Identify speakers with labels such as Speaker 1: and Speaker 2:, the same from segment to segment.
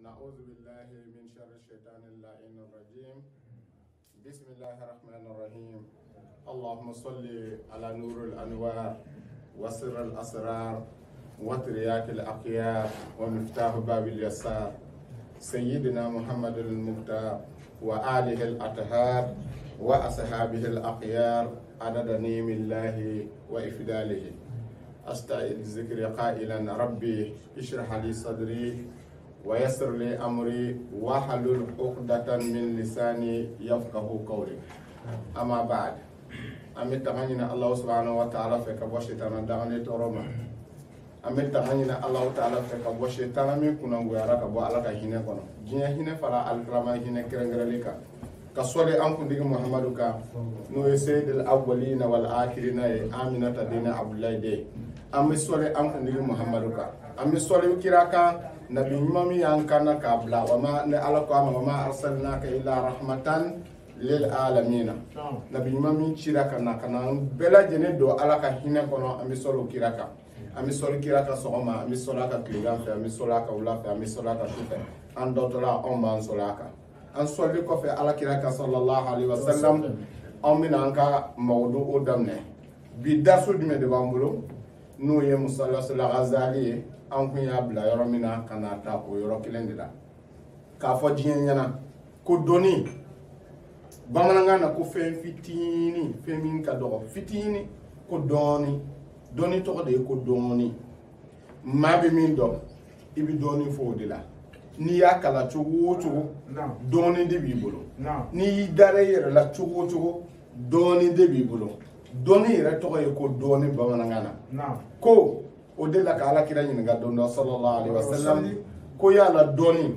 Speaker 1: نعوذ بالله من شر الشيطان اللعين الرجيم. بسم الله الرحمن الرحيم. اللهم صل على نور الأنوار وسر الأسرار وترياك الأقيار ومفتاح باب اليسار سيدنا محمد المختار وآله الأطهار وأصحابه الأخيار عدد نعم الله وإفداله. أستعيد الذكر قائلا ربي اشرح لي صدري ويسر لي أمري واحلل عقدة من لساني يفقه قولي. أما بعد أمي تغنينا الله سبحانه وتعالى في كبوشتنا دغني تروما. أمي تغنينا الله تعالى في كبوشتنا من كنا ويرا كبو على كهينة كنا جينا هنا فلا الكلام هنا كرنجرليكا كسولي أنكم ديك محمد كا نو سيد الأولين والآخرين آمنة دين عبد الله دي أمي سولي أنكم ديك محمد كا أمي سولي كيراكا نبي مامي يانكانا كابلا وما نألقى وما أرسلناك إلا رحمة للعالمين. نبي مامي كيراكا نكنا بلا جندو على كهينة كنا أمي سولو كيراكا أمي سولو كيراكا سوما أمي سولاكا كليان في أمي سولاكا ولا في أمي سولاكا شوفة أن دوتلا أمان سولاكا أن سولي كوفي على كيراكا صلى الله عليه وسلم أمين أنكا موضوع دمنا بدرس دمنا دبامبلو نو يمسلا سلا غزالي أنكم يا بلا يرمينا كناتا ويرو كيلندلا كافو جينيانا كودوني بامانغانا كو فين فيتيني فيمين كادو فيتيني كودوني دوني تودي كودوني ما بمين دو ibi doni fodila ni ya kala chugo chugo doni de bibolo ni dare yere la chugo chugo doni de bibolo doni yere to ko doni bamanangana ko o de la kala kira yin ga don sallallahu alaihi wasallam ko ya la doni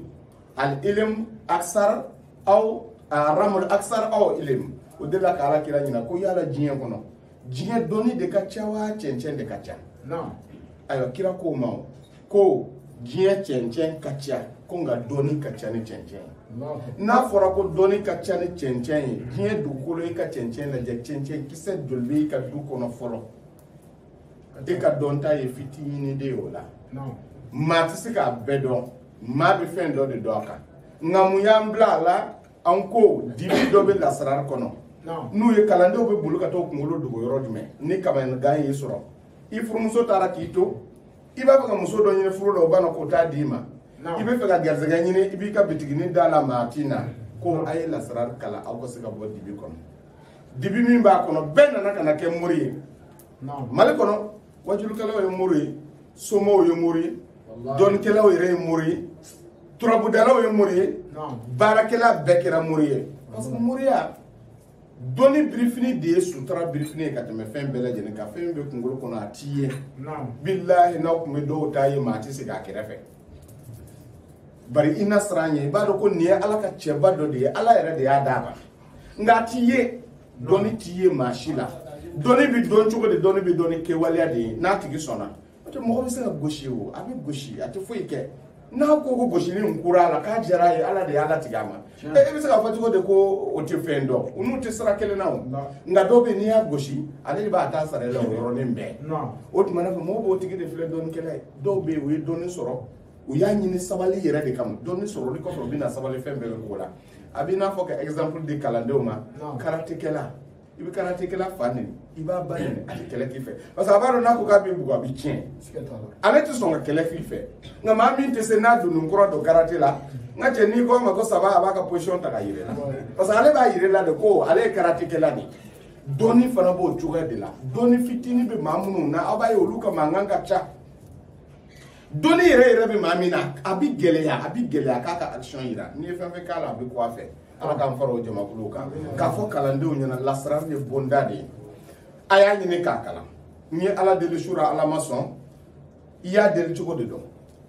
Speaker 1: al ilm aksar aw ramul aksar aw ilm o de la kala kira yin ko ya la jiyen kono jiyen doni de ka chawa chenchen de ka cha ayo kira ko ma ko jiyen chenchen ka cha ko nga doni ka cha ni chenchen na fora ko doni ka cha ni chenchen jiyen du ko le ka chenchen la je chenchen ki se dolbi ka du kono folo de ka donta ye fitini de yola ma tisika bedo ma be fendo de doka ngamu yambla la anko dibi do be lasrar kono nu ye kalande be bulu ka to kungolo do yoro dume ni kamen gan yi soro ifuru muso tara kito iba fa muso do nyine furu do bana ko ta dima ibe fa ga gerze ga nyine ibi ka bitigini dala matina ko ay lasrar kala aw ko sika bo dibi kono dibi min ba kono benna naka na ke muri mali kono wajul kala yo muri somo yo muri don kala yo re muri turabu dala yo muri barakela bekera muri parce que muri ya doni brifini de sutra brifini ka teme fen bela jene ka fen be kungolo kono atiye billahi na ko me do tayi mati se ga kerefe bari ina sranye ba do ko ne ala ka cheba do de ala ere de ya daba ngatiye doni tiye mashila doni bi don chugo de doni bi doni ke walia de na tigi sona to mo ko se ga goshi o abi goshi ati fo ike na ko goshi ni nkura la ka jara ye ala de ala tigama e bi se ga fati ko de ko o ti fendo unu ti sara kele na nga do be ni ya goshi ale ba ta sare la o ne mbe o ti mana mo bo tigi de fle don kele do be we doni soro o ya nyini sabali yere de kam doni soro ni ko so bi na sabali fembe ko la abi na fo ka exemple de calendar ma karate kela ibi karate kela fani iba bani ati kele ki fe parce que abaro na ko ka bi bugo bi tien ale ti songa kele fi fe nga ma mi te se na du nkoro do karate la nga je ni ko ma ko saba abaka position ta ka yire la parce que ale ba yire la de ko ale karate kela ni doni fana bo chuga de la doni fitini be mamunu na abaye oluka manganga cha doni yere be mamina abi gele ka ka action yira ni fe fe kala bi ko afa ala kan faro jama kuluka ka fo kalande nyana lasrar ne bondade aya nyine ka kala ni ala de shura ala mason iya de chugo de do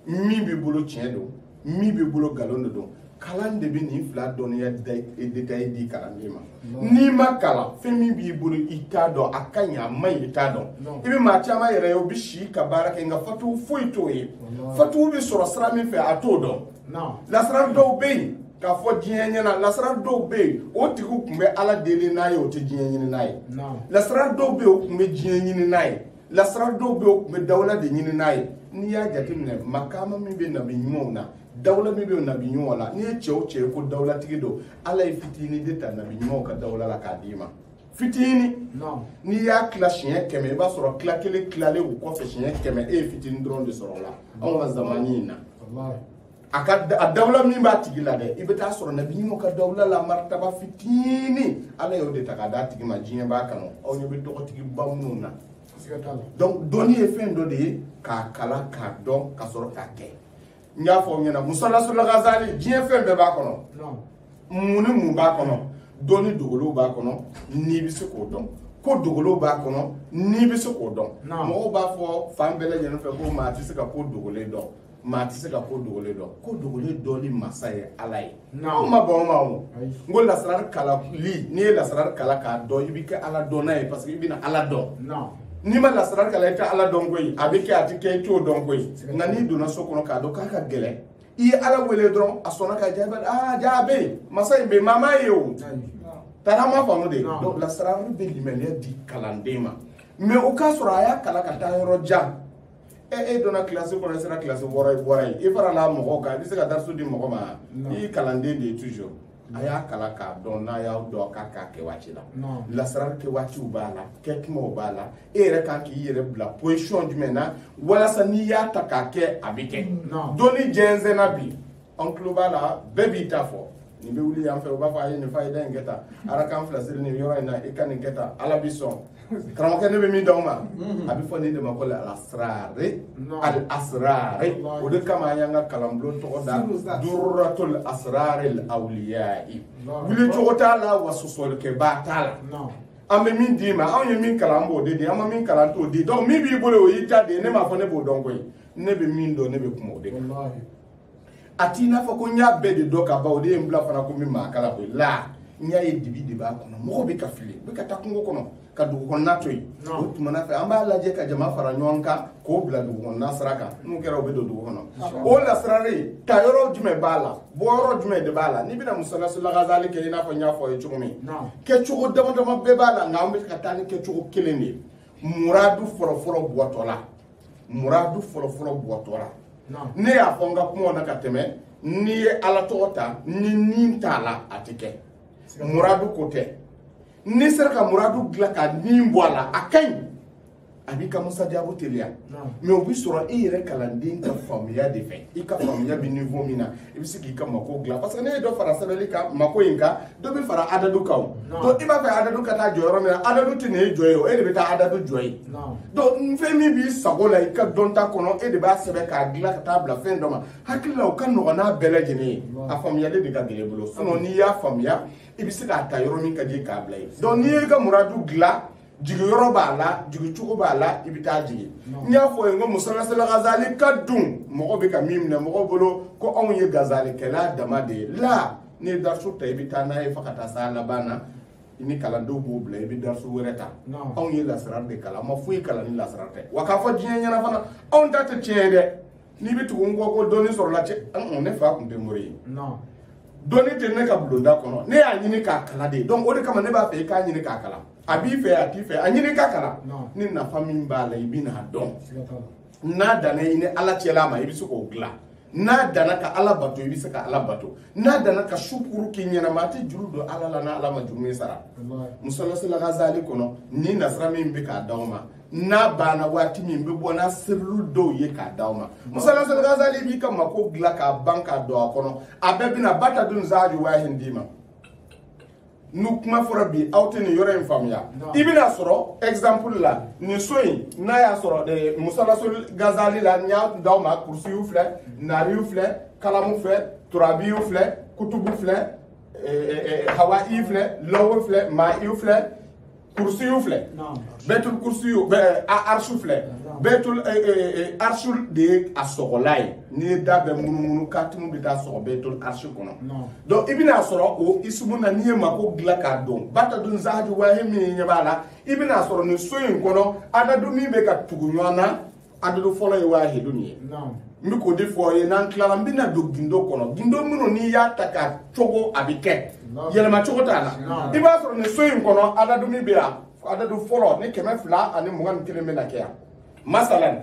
Speaker 1: mi bi bolo tien do mi bi bolo galon do kalande bi ni fla donia de tay di kalande ma ni makala fe mi bi bolo itado akanya mai itado ibi ma chama yere yo bishi ka baraka nga fatu foito e fatu bi soro sra mi fe atodo lasrar do be ka fo jienya na lasra do be o tiku kumbe ala dele na ye o te jienya na ye lasra do be o kumbe jienya na ye lasra do be o kumbe dawla de nyini na ye ni ya jatimne makama mi be na bi nyimo na dawla mi be nabi ɲuman la ni cɛ o cɛ ko dawla tigi do ala ye fitini de ta nabi ɲuman ka dawla la k'a d'i ma fitini n'i y'a kila siɲɛ 100 i b'a sɔrɔ kila kelen kilalen o kɔfɛ siɲɛ 100 e ye fitini dɔrɔn de sɔrɔ o la anw ka zamani in na a dawla min b'a tigi la dɛ i bɛ taa sɔrɔ nabi ɲuman ka dawla la martaba fitini ala y'o de ta k'a d'a tigi ma diɲɛ b'a kanu aw ɲɛ bɛ dɔgɔtigiba minnu na donc dɔnni ye fɛn dɔ de ye k'a kala k'a dɔn ka sɔrɔ k'a kɛ n y'a fɔ aw ɲɛna Musa Rasul Ghazali diɲɛ fɛn bɛɛ b'a kɔnɔ mun ni mun b'a kɔnɔ dɔnni dogolow b'a kɔnɔ n'i bɛ se k'o dɔn ko dogolow b'a kɔnɔ n'i bɛ se k'o dɔn mɔgɔw b'a fɔ fan bɛɛ lajɛlen fɛ ko maa tɛ se ka ko dogolen dɔn maa tɛ se ka ko dogolen dɔn ko dogolen dɔnni masa ye ala ye anw ma bɔn ma o n ko lasarari kalali n'i ye lasarari kala k'a dɔn i bɛ kɛ ala dɔnna ye parce que i bɛna ala dɔn n'i ma lasarari kala i tɛ ala dɔn koyi a bɛ kɛ a tɛ kɛ i t'o dɔn koyi nka n'i donna so kɔnɔ k'a dɔn k'a ka gɛlɛn i ye ala wele dɔrɔn a sɔnna ka jaabi jaa a bɛ yen masa in bɛ yen maa m'a ye o taara ma faamu de donc lasarari bɛ limaniya di kalanden ma mais o k'a sɔrɔ a y'a kala ka taa yɔrɔ jan e donna kilasi kɔnɔ i sera kilasi wɔɔrɔ i bɔra yen i farala mɔgɔw kan i bɛ se ka darisu di mɔgɔ ma i ye kalanden de ye toujours a y'a kala k'a dɔn n'a y'a dɔn k'a k'a kɛ waati la lasarari kɛ waatiw b'a la kɛ kumaw b'a la e yɛrɛ kan k'i yɛrɛ bila position jumɛn na walasa n'i y'a ta k'a kɛ a bɛ kɛ dɔnni jɛnsɛnna bi an tulo b'a la bɛɛ b'i ta fɔ nin bɛ wuli yan fɛ u b'a fɔ a ye nin fayida in kɛ tan arakan fila siri nin yɔrɔ in na i ka nin kɛ tan ala b'i sɔn karamɔgɔkɛ ne bɛ min d'aw ma a bɛ fɔ nin de ma ko al-asrari o de kama an y'an ka kalanbulon tɔgɔ da durratul asraril awliyai wuli cogo t'a la wa sɔsɔlikɛba t'a la an bɛ min d'i ma anw ye min kalan an b'o de di an ma min kalan t'o di donc min b'i bolo o y'i ta de ye ne m'a fɔ ne b'o dɔn koyi ne bɛ min dɔn ne bɛ kuma o de kan a t'i n'a fɔ ko n y'a bɛɛ de dɔn ka ban o de ye n bila fana ko n bɛ maa kala koyi la n y'a ye dibi de b'a kɔnɔ mɔgɔw bɛ ka fili u bɛ ka taa kungo kɔnɔ ka dugu kɔnɔna to yen o tumana fɛ an b'a lajɛ ka jama fara ɲɔgɔn kan k'o bila dugu kɔnɔna sira kan n'u kɛra o bɛ don dugu kɔnɔ o lasirali ta yɔrɔ jumɛn b'a la bɔ yɔrɔ jumɛn de b'a la n'i bɛna Musa Rasul Ghazali kɛ i n'a fɔ n y'a fɔ a ye cogo min kɛcogo dama dama bɛɛ b'a la nka an bɛ ka taa ni kɛcogo kelen de ye muradu fɔlɔfɔlɔ bɔtɔ la muradu fɔlɔfɔlɔ bɔtɔ la ne y'a fɔ n ka kumaw na ka tɛmɛ n'i ye ala tɔgɔ ta ni nin t'a la a tɛ kɛ muradu ko tɛ n'i sera ka muradu dilan ka nin bɔ a la a ka ɲi a b'i ka musajaabu teliya mais o bɛ sɔrɔ i yɛrɛ kalanden ka faamuya de fɛ i ka faamuya bɛ niveau min na i bɛ se k'i ka mako dilan parce que ne ye dɔ fara sɛbɛnni kan mako in kan dɔ bɛ fara adadu kan o donc i b'a fɛ adadu ka taa jɔ yɔrɔ min na adadu tɛ nin ye jɔ ye o e de bɛ taa adadu jɔ ye donc fɛn min b'i sago la i ka dɔnta kɔnɔ e de b'a sɛbɛn k'a dilan ka taa bila fɛn dɔ ma hakili la o ka nɔgɔn n'a bɛɛ lajɛlen ye a faamuyali de ka gɛlɛn i bolo sinon n'i y'a faamuya i bɛ se k'a ta yɔrɔ min ka di k'a bila yen donc n'i y'i ka muradu dilan jigi yɔrɔ b'a la jigi cogo b'a la i bɛ taa jigi n y'a fɔ ye n ko Musa Rasul Ghazali ka dun mɔgɔ bɛ ka min minɛ mɔgɔw bolo ko anw ye Gazalikɛla dama de ye la n'i ye darisu ta i bɛ taa n'a ye fo ka taa s'a laban na i ni kalandenw b'o bila i bɛ darisu wɛrɛ ta anw ye lasarari de kalan an ma foyi kalan ni lasarari tɛ wa k'a fɔ diɲɛ ɲɛna fana anw ta tɛ tiɲɛ ye dɛ n'i bɛ tugu n kɔ ko dɔnni sɔrɔla cɛ ne fa tun tɛ mori ye dɔnni tɛ ne ka bulonda kɔnɔ ne y'a ɲini k'a kala de donc o de kama ne b'a fɛ i k'a ɲini k'a kala a b'i fɛ a t'i fɛ a ɲini k'a kala ni nafa min b'a la i bɛ n'a dɔn n'a danna i ni ala cɛla ma i bɛ se k'o dilan n'a danna ka ala bato i bɛ se ka ala bato n'a danna ka sukuru k'i ɲɛnama a tɛ juru don ala la n'a ala ma juru min sara Musa Rasul Ghazali kɔnɔ ni nasira min bɛ k'a d'aw ma n'a banna waati min bɛ bɔ n'a sirlu dɔw ye k'a d'aw ma Musa Rasul Ghazali b'i ka mako dilan k'a ban k'a don a kɔnɔ a bɛɛ bɛna ba ta dun zaaju waahin d'i ma n'u kuma fɔra bi aw tɛ nin yɔrɔ in faamuya i bɛna sɔrɔ exemple la nin so in n'a y'a sɔrɔ Musa Rasul Ghazali la n y'a d'aw ma kurusiw filɛ nariw filɛ kalamu filɛ turabiw filɛ kutubu filɛ hawaii filɛ lɔwɔ filɛ maa'iw filɛ kursiyu filɛ bɛtul kursiyu arshu filɛ bɛtul arshu de ye a sɔgɔla ye n'i ye da bɛ munumunu katimu bɛ taa sɔgɔ bɛtul arshu kɔnɔ donc i bɛna sɔrɔ o isumu na n'i ye mako dilan k'a dɔn bata dun zahaji wahi min ɲɛ b'a la i bɛna sɔrɔ nin so in kɔnɔ adadu min bɛ ka tugu ɲɔgɔn na adadu fɔlɔ ye wahidu nin ye n bɛ k'o de fɔ aw ye n'an tilala n bɛna don gindo kɔnɔ gindo minnu n'i y'a ta k'a cogo a bɛ kɛ yɛlɛma cogo t'a la i b'a sɔrɔ nin so in kɔnɔ adadu min bɛ yan adadu fɔlɔ ni 221 bɛna kɛ yan masalan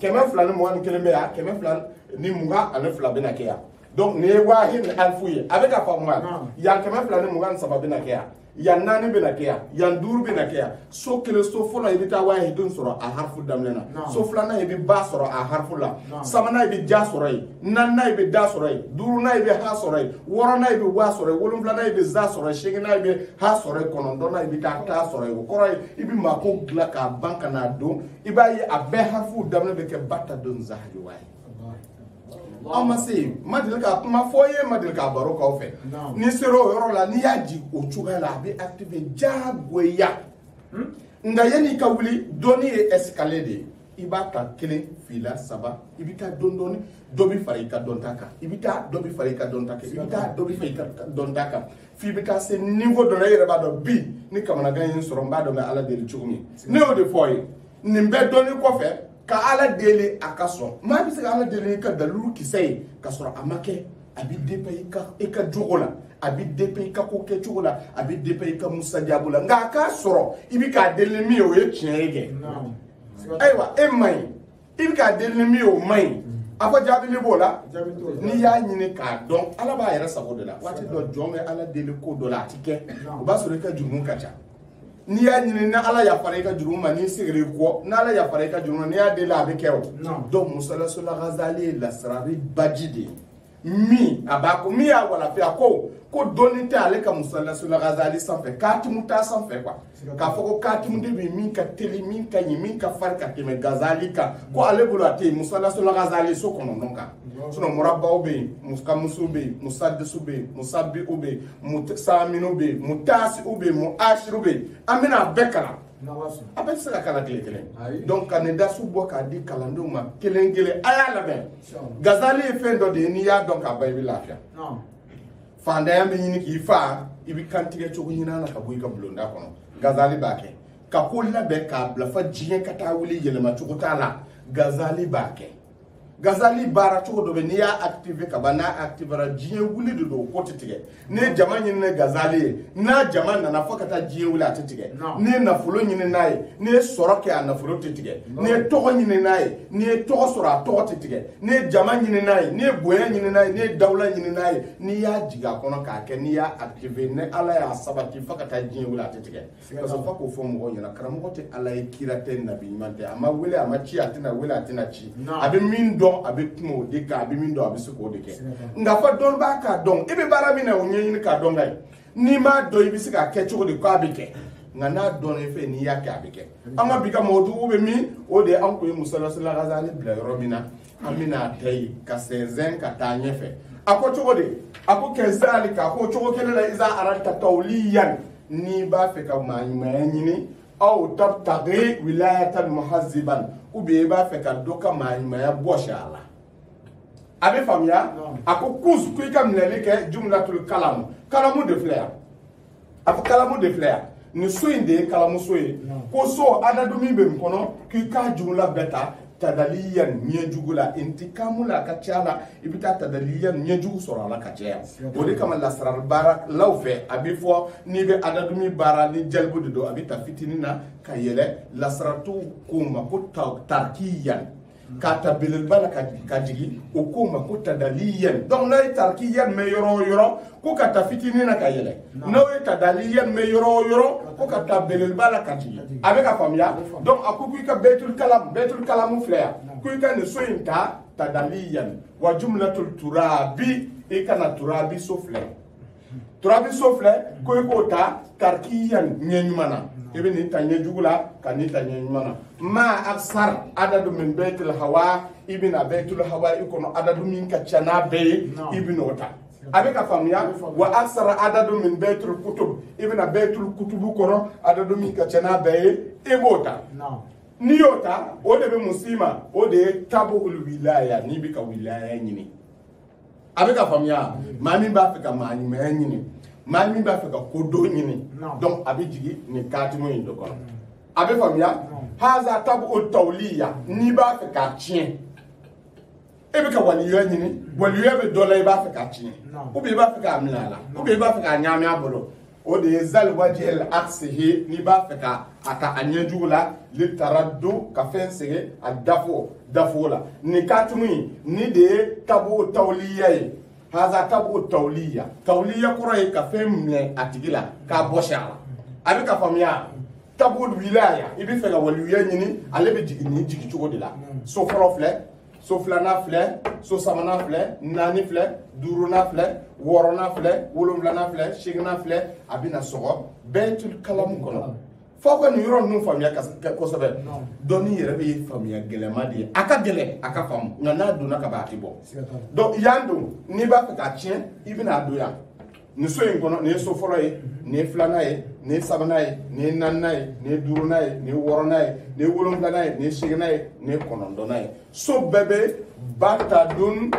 Speaker 1: 221 bɛ yan 222 bɛna kɛ yan donc ne wahid alfuye avec a famal yan kama flani mugan sababu na kya yan nani bena kya yan dur bena kya so kele so fona ibita wahidun sura a harfu damlena so flana ibi ba sura a harfu la samana ibi ja sura nanna ibi da sura duruna ibi ha sura worona ibi wa sura wolum flana ibi za sura shigina ibi ha sura konondona ibi ta sura ko ibi mako gla ka banka na do iba yi abe harfu damle be ke batta don zahri wahi ama se madilka kuma foye madilka baro ka ofe ni sero yoro la ni yaji o chuga la bi active jagweya nga yeni ka wuli doni e escalade ibata kele fila saba ibita dondoni dobi farika dontaka ibita dobi farika dontaka ibita dobi farika dontaka fi bita se niveau de la ba do bi ni kamana ganyin soro mba do me ala de chugumi ne o de foye ni mbe doni ko fe ka ala dele akaso ma bi se ala dele ka dalulu kisay ka soro amake abi depay ka e ka jogola abi depay ka ko ke jogola abi depay ka musajabula nga ka soro ibi ka dele mi o ye tienge aywa e mai ibi ka dele mi o mai afa jabili bola ni ya nyine ka don ala ba yara sabo de la wati do jonge ala dele ko do la tike o ba soro ka jumu kacha ni ya nyine na ala ya fare ka jumu ma ni sigre ko na ala ya fare ka jumu ni ya de la be kewo donc musalla sula ghazali la sarabi bajide mi abako mi ya wala fi ako ko donite ale ka musalla sula ghazali sanfɛ kati muta sanfɛ quoi ka foko kati mude bi min ka teli min ka yi min ka far ka teme ghazali ka ko ale bolo ate musalla sula ghazali so kono nonka sono murabba be muskamusu be musaddisu be musabbi be mutasaminu be mutasi be muashiru be amina bekala abe se ka kala kele donc kanida su bo ka di kalando ma kelengele aya laben ghazali e fendo de ni ya donc abayi lafia fanda ya mini ki fa ibi kantige chogo nyina na kabuyi ka blonda kono ghazali bake ka ko labe ka blafa jiyen kata wuli yelema chogo tala ghazali bake ghazali bara chogo do be ni ya active ka bana activera jiyen wuli do ko titige ne jama nyine ghazali na jama na fakata jiyen wuli atitige ne na fulo nyine nayi ne soroke na fulo titige ne togo nyine nayi ne togo sora togo titige ne jama nyine nayi ne boya nyine nayi ne dawla nyine nayi ni ya jiga kono ka ke ni ya active ne ala ya sabati fakata jiyen wuli atitige parce que fako fo mo nyina karamo te ala e kirate nabi mante ama wuli ama chi atina wuli atina chi abi min do abe tumo de ka abi min do abi suko de ke nga fa don ba ka don ibe bara mi na onyin ka don gai ni ma do ibi sika ke chuko de ka abi ke nga na don efe ni ya ka abi ke ama biga modu ube mi o de an ko musalla sala ghazali bla robina amina tay ka sezen ka ta nyefe ako chuko de ako ke zalika ko chuko kele la iza arata tawliyan ni ba fe ka ma nyini aw tabtaghi wilayatan muhazziban ube ba fe ka doka ma ya boshala abe famia ako kuz ku ka mlele ke jumlatul kalamu de flair ako kalamu de flair ni soinde kalamu soye ko so adadu mi be mkono ki ka jumla beta tadaliyan nyejugula intikamula kachala ibita tadaliyan nyejugu sora la kacaya odi kama lasrar barak lawfe abifo ni be adadu mi bara ni jalbu do abita fitinina kayele lasratu kuma ko tarkiyan kata bilil bala kajigi ukuma ko tadaliyan donc lay tarkiyan me yoro ko kata fitinina kayele no tadaliyan me yoro ko kata bilil bala kajigi abeka famia donc akuku ka betul kalam flair ku ka ne soyinta tadaliyan wa jumlatul turabi e kana turabi sofle ko ta tarkiyan nyenyumana ebe ni tanye jugula kan ni tanye nyumana ma aksar adadu min baitul hawa ibina baitul hawa ikono adadu min ka chana be ibinota abeka famia wa aksar adadu min baitul kutub ibina baitul kutubu kono adadu min ka chana be ibota ni yota o de be muslima o de tabul wilaya ni bika wilaya nyini abeka famia mami ba fika mani nyini mami ba fika kodo nyini donc abi jigi ni katimo indo kono abe famia haza tabu tawliya ni ba fika chien ebe ka waliyo nyini waliyo be dola ba fika chien ubi ba fika amlala ubi ba fika nyame abolo o de zal wajhil aksihi ni ba fika aka anyejula litaraddu ka fensege adafo dafola ni katumi ni de tabu tawliya haza tabu tawliya kura ye ka fɛn minɛ a tigi la k'a bɔsi a la a bɛ ka faamuya tabu wilaya i bɛ fɛ ka waliya ɲini ale bɛ jigin ni jigi cogo de la so fɔlɔ filɛ so filanan filɛ so sabanan filɛ naani filɛ duurunan filɛ wɔɔrɔnan filɛ wolonfilanan filɛ seginnan filɛ a bɛ na sɔgɔ bɛɛtul kalamu kɔnɔ fo ka nin yɔrɔ ninnu faamuya kosɛbɛ dɔnni yɛrɛ bɛ faamuya gɛlɛma de ye a ka gɛlɛn a ka faamu nka n'a donna ka ban a tɛ bɔ donc yan don n'i b'a fɛ k'a tiɲɛ i bɛna a don yan nin so in kɔnɔ nin ye so fɔlɔ ye nin ye filanan ye nin ye sabanan ye nin ye naaninan ye nin ye duurunan ye nin ye wɔɔrɔnan ye nin ye wolonfilanan ye nin ye seginnan ye nin ye kɔnɔntɔnnan ye so bɛɛ bɛ batadun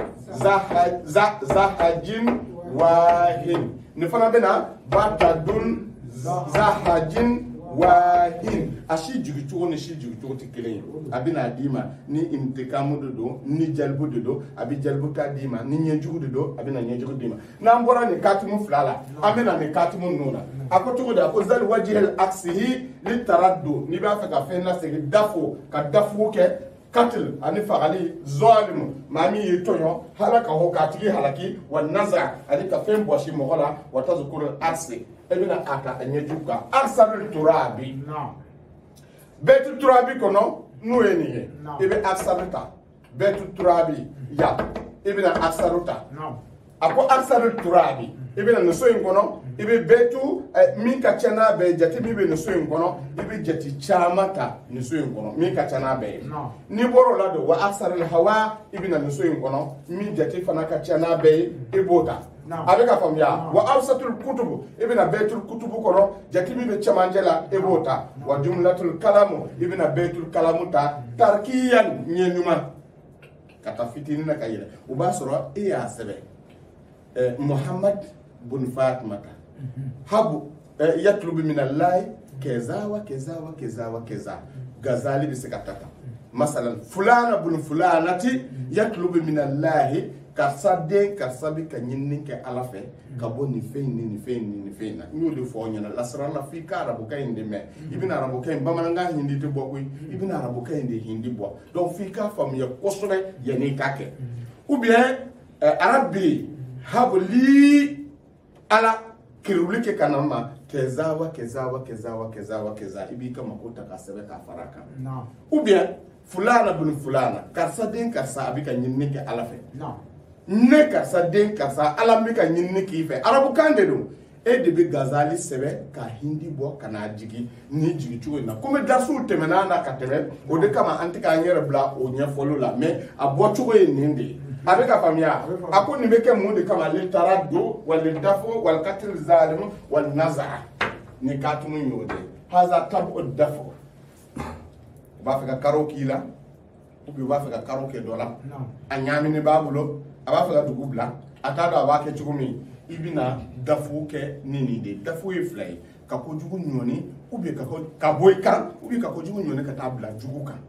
Speaker 1: zahajin wahin nin fana bɛ na batadun zahajin wahin a si jigi cogo ni si jigi cogo tɛ kelen ye a bɛ n'a d'i ma ni intikamu de don ni jalibu de don a bɛ jalibu ta d'i ma ni ɲɛjugu de don a bɛ na ɲɛjugu d'i ma n'an bɔra nin katimu fila la an bɛ na nin katimu ninnu na a ko cogo di a ko zali wajihil aksihi li taraddu n'i b'a fɛ ka fɛn lasegin dafo ka dafugu kɛ katil ani fagali zalimu maa min y'i tɔɲɔ halaka ho k'a tigi halaki wa naza ani ka fɛn bɔsi mɔgɔ la wa tazkuru aksi e bɛna a ta a ɲɛjugu kan aksarul turabi bɛɛtu turabi kɔnɔ n'o ye nin ye i bɛ aksaru ta bɛɛtu turabi ya i bɛna aksaru ta a ko aksarul turabi i bɛna nin so in kɔnɔ i bɛ bɛɛtu min ka ca n'a bɛɛ ye jate min bɛ nin so in kɔnɔ i bɛ jate caman ta nin so in kɔnɔ min ka ca n'a bɛɛ ye n'i bɔr'o la don wa aksarul hawa i bɛna nin so in kɔnɔ min jate fana ka ca n'a bɛɛ ye i b'o ta a bɛ ka faamuya wa awsatul kutubu i bɛna bɛɛtul kutubu kɔnɔ jate min bɛ cɛmancɛ la i b'o ta wa jumlatul kalamu i bɛna bɛɛtul kalamu ta tarkiyan ɲɛ ɲuman ka taa fitinin na ka yɛlɛ o b'a sɔrɔ e y'a sɛbɛn muhammad bun fatimata habu yatlubu min allahi keza wa keza wa keza wa keza gazali bɛ se ka ta masalan fulana bun fulanati yatlubu min allahi karisa den karisa bɛ ka ɲinini kɛ ala fɛ ka bɔ nin fɛn in ni nin fɛn in ni nin fɛn in na n y'o de fɔ aw ɲɛna lasirala f'i ka arabukan in de mɛn i bɛna arabukan in bamanankan hindi tɛ bɔ koyi i bɛna arabukan in de hindi bɔ donc f'i k'a faamuya kosɛbɛ yanni i k'a kɛ ou bien arabi habli ala kiruli kɛ ka na ma kɛza wa kɛza wa kɛza wa kɛza wa kɛza i b'i ka mako ta k'a sɛbɛn k'a fara a kan ou bien fulana bun fulana karisa den karisa a bɛ ka ɲinini kɛ ala fɛ ne karisa den karisa ala bɛ ka ɲinini k'i fɛ arabukan de don e de bɛ gazali sɛbɛn ka hindi bɔ ka n'a jigi ni jigi cogo in na komi darisiw tɛmɛna na ka tɛmɛ o de kama an tɛ k'an yɛrɛ bila o ɲɛfɔliw la mais a bɔcogo ye nin de ye a bɛ ka faamuya a ko nin bɛ kɛ mun de kama le taara don wali dafo wali katil zalimu wali nazara ni katumu y'o de haza tabu dafo u b'a fɛ ka karo k'i la ou bien u b'a fɛ ka karo kɛ dɔ la a ɲaamini b'a bolo a b'a fɛ ka dugu bila a t'a dɔn a b'a kɛ cogo min i bɛna dafu kɛ ni nin de dafu ye fila ye ka kojugu ɲɔni ou bien ka bɔ i kan ou bien ka kojugu ɲɔni ka taa bila jugu kan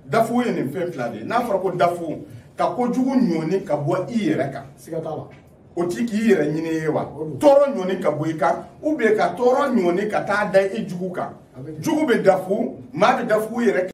Speaker 1: dafu ye nin fɛn fila de ye n'a fɔra ko dafu ka kojugu ɲɔni ka bɔ i yɛrɛ kan siga t'a la o ti k'i yɛrɛ ɲini ye wa tɔɔrɔ ɲɔni ka bɔ i kan ou bien ka tɔɔrɔ ɲɔni ka taa da i jugu kan jugu bɛ dafu maa bɛ dafu yɛrɛ